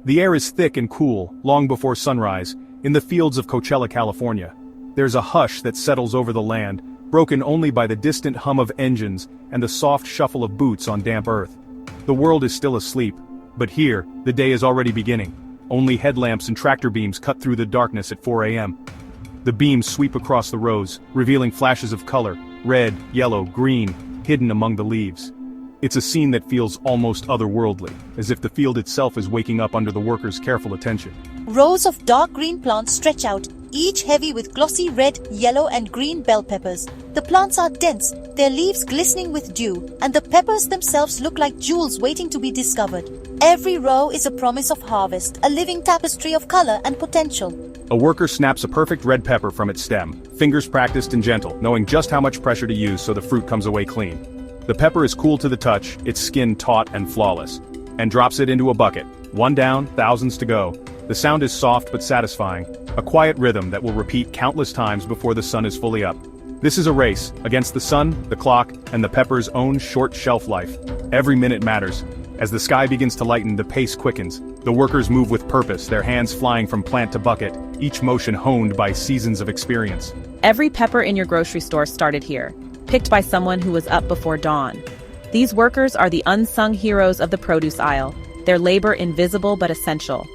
The air is thick and cool, long before sunrise, in the fields of Coachella, California. There's a hush that settles over the land, broken only by the distant hum of engines and the soft shuffle of boots on damp earth. The world is still asleep, but here, the day is already beginning. Only headlamps and tractor beams cut through the darkness at 4 a.m. The beams sweep across the rows, revealing flashes of color, red, yellow, green, hidden among the leaves. It's a scene that feels almost otherworldly, as if the field itself is waking up under the workers' careful attention. Rows of dark green plants stretch out, each heavy with glossy red, yellow and green bell peppers. The plants are dense, their leaves glistening with dew, and the peppers themselves look like jewels waiting to be discovered. Every row is a promise of harvest, a living tapestry of color and potential. A worker snaps a perfect red pepper from its stem, fingers practiced and gentle, knowing just how much pressure to use so the fruit comes away clean. The pepper is cool to the touch, its skin taut and flawless, and drops it into a bucket. One down, thousands to go. The sound is soft but satisfying, a quiet rhythm that will repeat countless times before the sun is fully up. This is a race, against the sun, the clock, and the pepper's own short shelf life. Every minute matters. As the sky begins to lighten, the pace quickens. The workers move with purpose, their hands flying from plant to bucket, each motion honed by seasons of experience. Every pepper in your grocery store started here, picked by someone who was up before dawn. These workers are the unsung heroes of the produce aisle, their labor invisible but essential.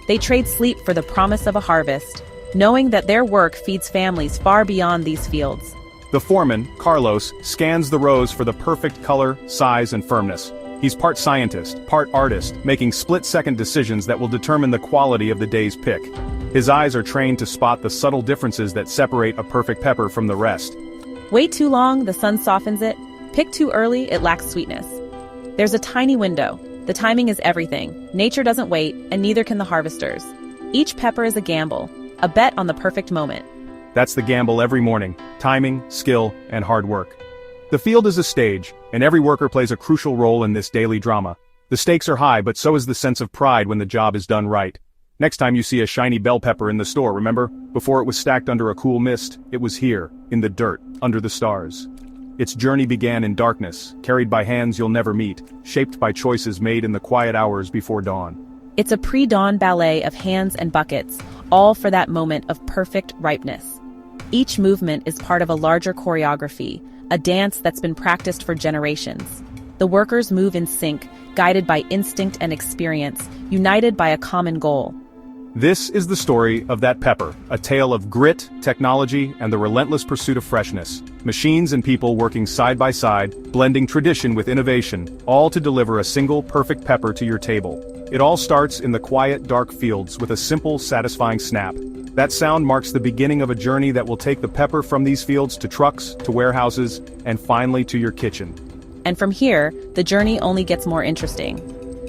They trade sleep for the promise of a harvest, knowing that their work feeds families far beyond these fields. The foreman, Carlos, scans the rows for the perfect color, size, and firmness. He's part scientist, part artist, making split-second decisions that will determine the quality of the day's pick. His eyes are trained to spot the subtle differences that separate a perfect pepper from the rest. Wait too long, the sun softens it. Pick too early, it lacks sweetness. There's a tiny window. The timing is everything. Nature doesn't wait, and neither can the harvesters. Each pepper is a gamble, a bet on the perfect moment. That's the gamble every morning: timing, skill, and hard work. The field is a stage, and every worker plays a crucial role in this daily drama. The stakes are high, but so is the sense of pride when the job is done right. Next time you see a shiny bell pepper in the store, remember? Before it was stacked under a cool mist, it was here, in the dirt, under the stars. Its journey began in darkness, carried by hands you'll never meet, shaped by choices made in the quiet hours before dawn. It's a pre-dawn ballet of hands and buckets, all for that moment of perfect ripeness. Each movement is part of a larger choreography, a dance that's been practiced for generations. The workers move in sync, guided by instinct and experience, united by a common goal. This is the story of that pepper, a tale of grit, technology, and the relentless pursuit of freshness. Machines and people working side by side, blending tradition with innovation, all to deliver a single perfect pepper to your table. It all starts in the quiet, dark fields with a simple, satisfying snap. That sound marks the beginning of a journey that will take the pepper from these fields to trucks, to warehouses, and finally to your kitchen. And from here, the journey only gets more interesting.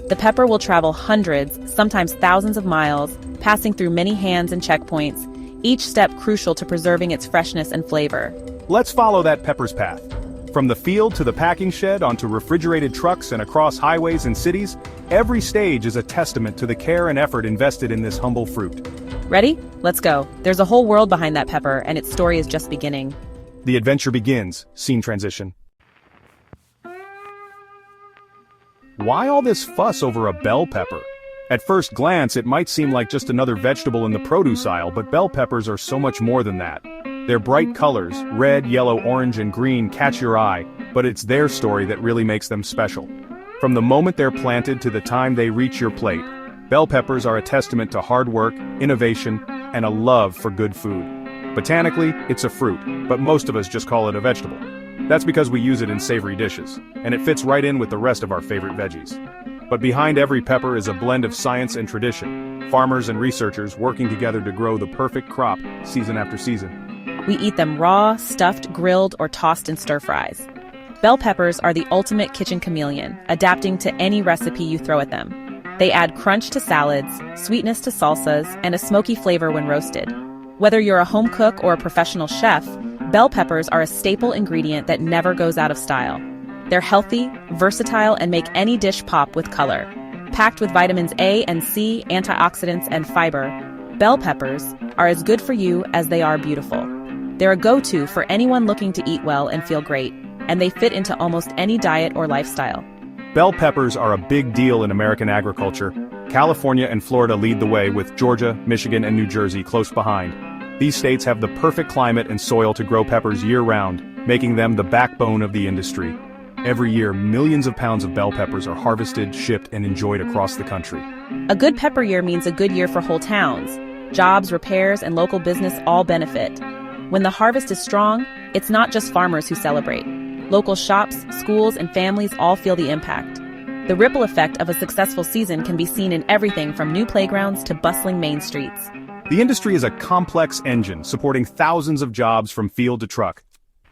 The pepper will travel hundreds, sometimes thousands of miles, passing through many hands and checkpoints, each step crucial to preserving its freshness and flavor. Let's follow that pepper's path. From the field to the packing shed, onto refrigerated trucks and across highways and cities, every stage is a testament to the care and effort invested in this humble fruit. Ready? Let's go. There's a whole world behind that pepper, and its story is just beginning. The adventure begins. Scene transition. Why all this fuss over a bell pepper? At first glance, it might seem like just another vegetable in the produce aisle, but bell peppers are so much more than that. Their bright colors, red, yellow, orange, and green, catch your eye, but it's their story that really makes them special. From the moment they're planted to the time they reach your plate, bell peppers are a testament to hard work, innovation, and a love for good food. Botanically, it's a fruit, but most of us just call it a vegetable. That's because we use it in savory dishes, and it fits right in with the rest of our favorite veggies. But behind every pepper is a blend of science and tradition, farmers and researchers working together to grow the perfect crop, season after season. We eat them raw, stuffed, grilled, or tossed in stir-fries. Bell peppers are the ultimate kitchen chameleon, adapting to any recipe you throw at them. They add crunch to salads, sweetness to salsas, and a smoky flavor when roasted. Whether you're a home cook or a professional chef, bell peppers are a staple ingredient that never goes out of style. They're healthy, versatile, and make any dish pop with color. Packed with vitamins A and C, antioxidants, and fiber, bell peppers are as good for you as they are beautiful. They're a go-to for anyone looking to eat well and feel great, and they fit into almost any diet or lifestyle. Bell peppers are a big deal in American agriculture, California and Florida lead the way with Georgia, Michigan, and New Jersey close behind. These states have the perfect climate and soil to grow peppers year-round, making them the backbone of the industry. Every year, millions of pounds of bell peppers are harvested, shipped, and enjoyed across the country. A good pepper year means a good year for whole towns. Jobs, repairs, and local business all benefit. When the harvest is strong, it's not just farmers who celebrate. Local shops, schools, and families all feel the impact. The ripple effect of a successful season can be seen in everything from new playgrounds to bustling main streets. The industry is a complex engine supporting thousands of jobs from field to truck.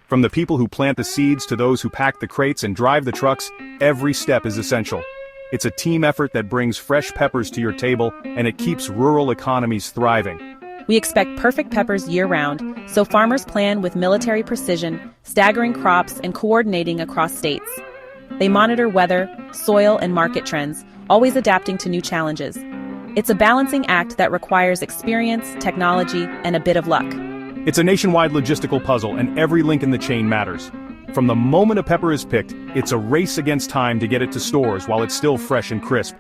From the people who plant the seeds to those who pack the crates and drive the trucks, every step is essential. It's a team effort that brings fresh peppers to your table, and it keeps rural economies thriving. We expect perfect peppers year-round, so farmers plan with military precision, staggering crops and coordinating across states. They monitor weather, soil, and market trends, always adapting to new challenges. It's a balancing act that requires experience, technology, and a bit of luck. It's a nationwide logistical puzzle, and every link in the chain matters. From the moment a pepper is picked, it's a race against time to get it to stores while it's still fresh and crisp.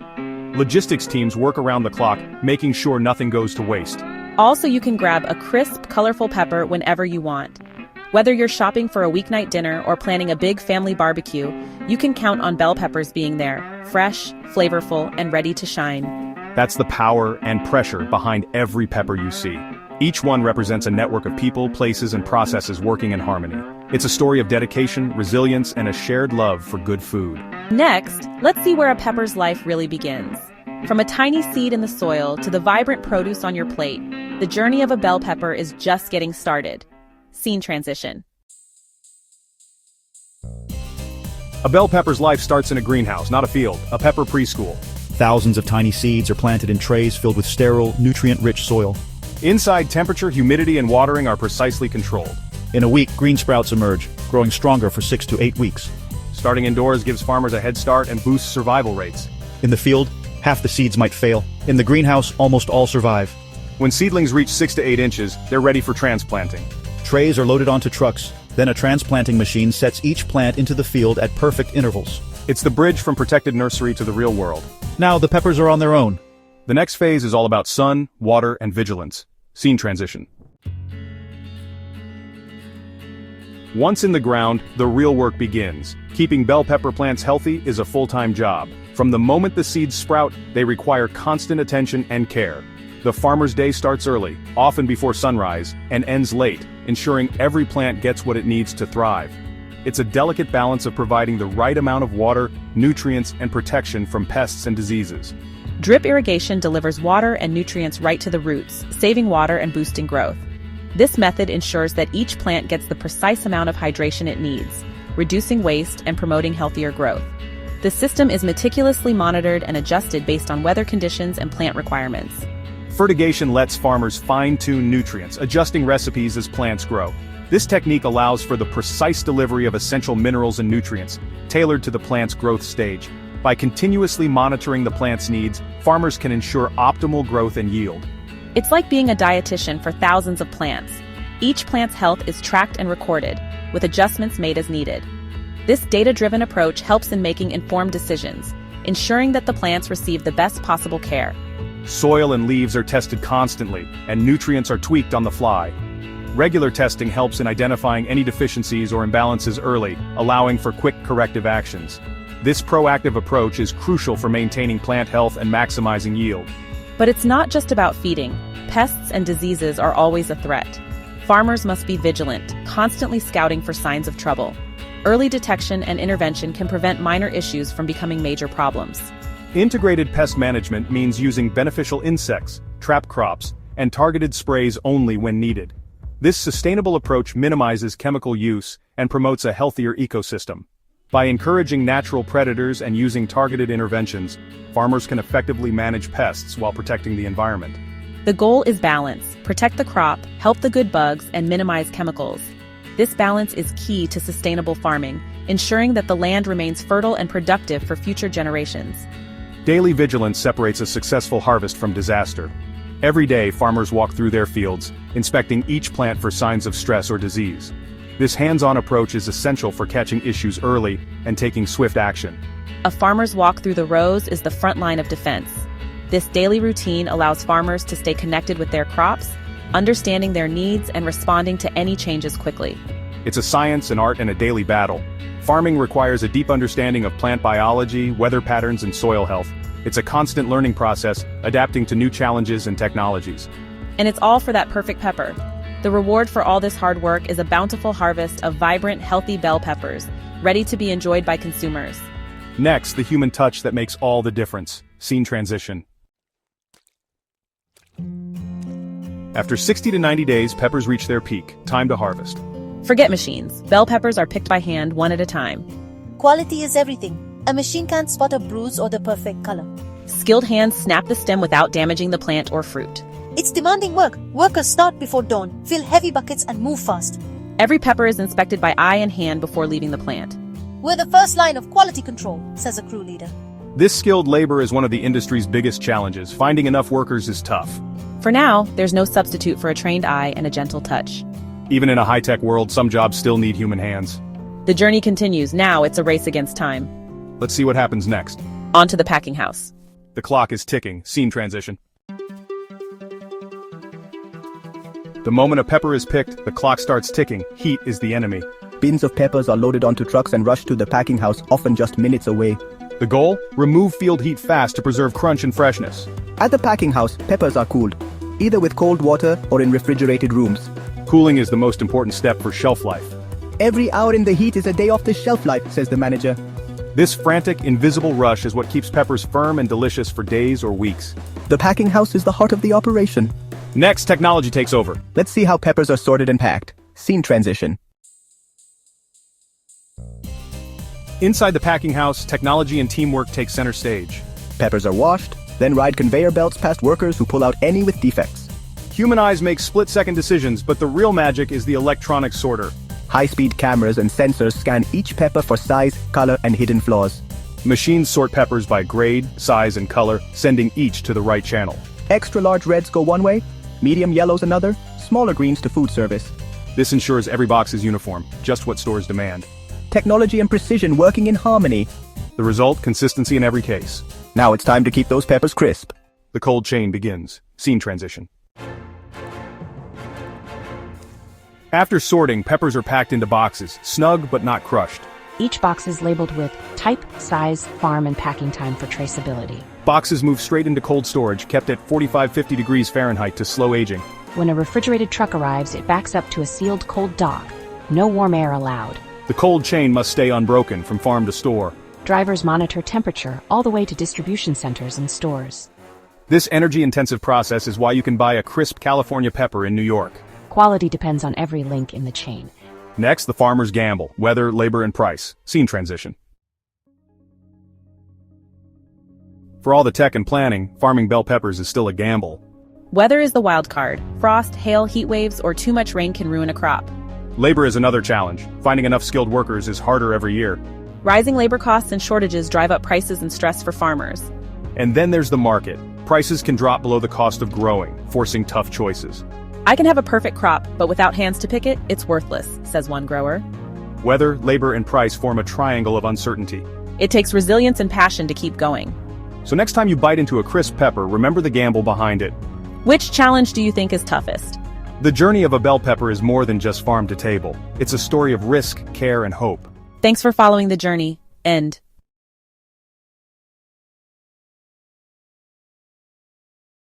Logistics teams work around the clock, making sure nothing goes to waste. Also, you can grab a crisp, colorful pepper whenever you want. Whether you're shopping for a weeknight dinner or planning a big family barbecue, you can count on bell peppers being there, fresh, flavorful, and ready to shine. That's the power and pressure behind every pepper you see. Each one represents a network of people, places, and processes working in harmony. It's a story of dedication, resilience, and a shared love for good food. Next, let's see where a pepper's life really begins. From a tiny seed in the soil to the vibrant produce on your plate, the journey of a bell pepper is just getting started. Scene transition. A bell pepper's life starts in a greenhouse, not a field, a pepper preschool. Thousands of tiny seeds are planted in trays filled with sterile, nutrient-rich soil. Inside, temperature, humidity, and watering are precisely controlled. In a week, green sprouts emerge, growing stronger for 6 to 8 weeks. Starting indoors gives farmers a head start and boosts survival rates. In the field, half the seeds might fail. In the greenhouse, almost all survive. When seedlings reach 6 to 8 inches, they're ready for transplanting. Trays are loaded onto trucks, then a transplanting machine sets each plant into the field at perfect intervals. It's the bridge from protected nursery to the real world. Now the peppers are on their own. The next phase is all about sun, water, and vigilance. Scene transition. Once in the ground, the real work begins. Keeping bell pepper plants healthy is a full-time job. From the moment the seeds sprout, they require constant attention and care. The farmer's day starts early, often before sunrise, and ends late, ensuring every plant gets what it needs to thrive. It's a delicate balance of providing the right amount of water, nutrients, and protection from pests and diseases. Drip irrigation delivers water and nutrients right to the roots, saving water and boosting growth. This method ensures that each plant gets the precise amount of hydration it needs, reducing waste and promoting healthier growth. The system is meticulously monitored and adjusted based on weather conditions and plant requirements. Fertigation lets farmers fine-tune nutrients, adjusting recipes as plants grow. This technique allows for the precise delivery of essential minerals and nutrients, tailored to the plant's growth stage. By continuously monitoring the plant's needs, farmers can ensure optimal growth and yield. It's like being a dietitian for thousands of plants. Each plant's health is tracked and recorded, with adjustments made as needed. This data-driven approach helps in making informed decisions, ensuring that the plants receive the best possible care. Soil and leaves are tested constantly, and nutrients are tweaked on the fly. Regular testing helps in identifying any deficiencies or imbalances early, allowing for quick corrective actions. This proactive approach is crucial for maintaining plant health and maximizing yield. But it's not just about feeding. Pests and diseases are always a threat. Farmers must be vigilant, constantly scouting for signs of trouble. Early detection and intervention can prevent minor issues from becoming major problems. Integrated pest management means using beneficial insects, trap crops, and targeted sprays only when needed. This sustainable approach minimizes chemical use and promotes a healthier ecosystem. By encouraging natural predators and using targeted interventions, farmers can effectively manage pests while protecting the environment. The goal is balance: protect the crop, help the good bugs, and minimize chemicals. This balance is key to sustainable farming, ensuring that the land remains fertile and productive for future generations. Daily vigilance separates a successful harvest from disaster. Every day, farmers walk through their fields, inspecting each plant for signs of stress or disease. This hands-on approach is essential for catching issues early and taking swift action. A farmer's walk through the rows is the front line of defense. This daily routine allows farmers to stay connected with their crops, understanding their needs and responding to any changes quickly. It's a science, an art, and a daily battle. Farming requires a deep understanding of plant biology, weather patterns, and soil health. It's a constant learning process, adapting to new challenges and technologies. And it's all for that perfect pepper. The reward for all this hard work is a bountiful harvest of vibrant, healthy bell peppers, ready to be enjoyed by consumers. Next, the human touch that makes all the difference. Scene transition. After 60 to 90 days, peppers reach their peak. Time to harvest. Forget machines. Bell peppers are picked by hand, one at a time. Quality is everything. A machine can't spot a bruise or the perfect color. Skilled hands snap the stem without damaging the plant or fruit. It's demanding work. Workers start before dawn, fill heavy buckets and move fast. Every pepper is inspected by eye and hand before leaving the plant. We're the first line of quality control, says a crew leader. This skilled labor is one of the industry's biggest challenges. Finding enough workers is tough. For now, there's no substitute for a trained eye and a gentle touch. Even in a high-tech world, some jobs still need human hands. The journey continues. Now it's a race against time. Let's see what happens next. On to the packing house. The clock is ticking. Scene transition. The moment a pepper is picked, the clock starts ticking. Heat is the enemy. Bins of peppers are loaded onto trucks and rushed to the packing house, often just minutes away. The goal? Remove field heat fast to preserve crunch and freshness. At the packing house, peppers are cooled, either with cold water or in refrigerated rooms. Cooling is the most important step for shelf life. Every hour in the heat is a day off the shelf life, says the manager. This frantic, invisible rush is what keeps peppers firm and delicious for days or weeks. The packing house is the heart of the operation. Next, technology takes over. Let's see how peppers are sorted and packed. Scene transition. Inside the packing house, technology and teamwork take center stage. Peppers are washed, then ride conveyor belts past workers who pull out any with defects. Human eyes make split-second decisions, but the real magic is the electronic sorter. High-speed cameras and sensors scan each pepper for size, color, and hidden flaws. Machines sort peppers by grade, size, and color, sending each to the right channel. Extra large reds go one way, medium yellows another, smaller greens to food service. This ensures every box is uniform, just what stores demand. Technology and precision working in harmony. The result, consistency in every case. Now it's time to keep those peppers crisp. The cold chain begins. Scene transition. After sorting, peppers are packed into boxes, snug but not crushed. Each box is labeled with type, size, farm, and packing time for traceability. Boxes move straight into cold storage, kept at 45-50 degrees Fahrenheit to slow aging. When a refrigerated truck arrives, it backs up to a sealed cold dock. No warm air allowed. The cold chain must stay unbroken from farm to store. Drivers monitor temperature all the way to distribution centers and stores. This energy-intensive process is why you can buy a crisp California pepper in New York. Quality depends on every link in the chain. Next, the farmers gamble: weather, labor, and price. Scene transition. For all the tech and planning, farming bell peppers is still a gamble. Weather is the wild card. Frost, hail, heat waves, or too much rain can ruin a crop. Labor is another challenge. Finding enough skilled workers is harder every year. Rising labor costs and shortages drive up prices and stress for farmers. And then there's the market. Prices can drop below the cost of growing, forcing tough choices. I can have a perfect crop, but without hands to pick it, it's worthless, says one grower. Weather, labor, and price form a triangle of uncertainty. It takes resilience and passion to keep going. So next time you bite into a crisp pepper, remember the gamble behind it. Which challenge do you think is toughest? The journey of a bell pepper is more than just farm to table. It's a story of risk, care, and hope. Thanks for following the journey. End.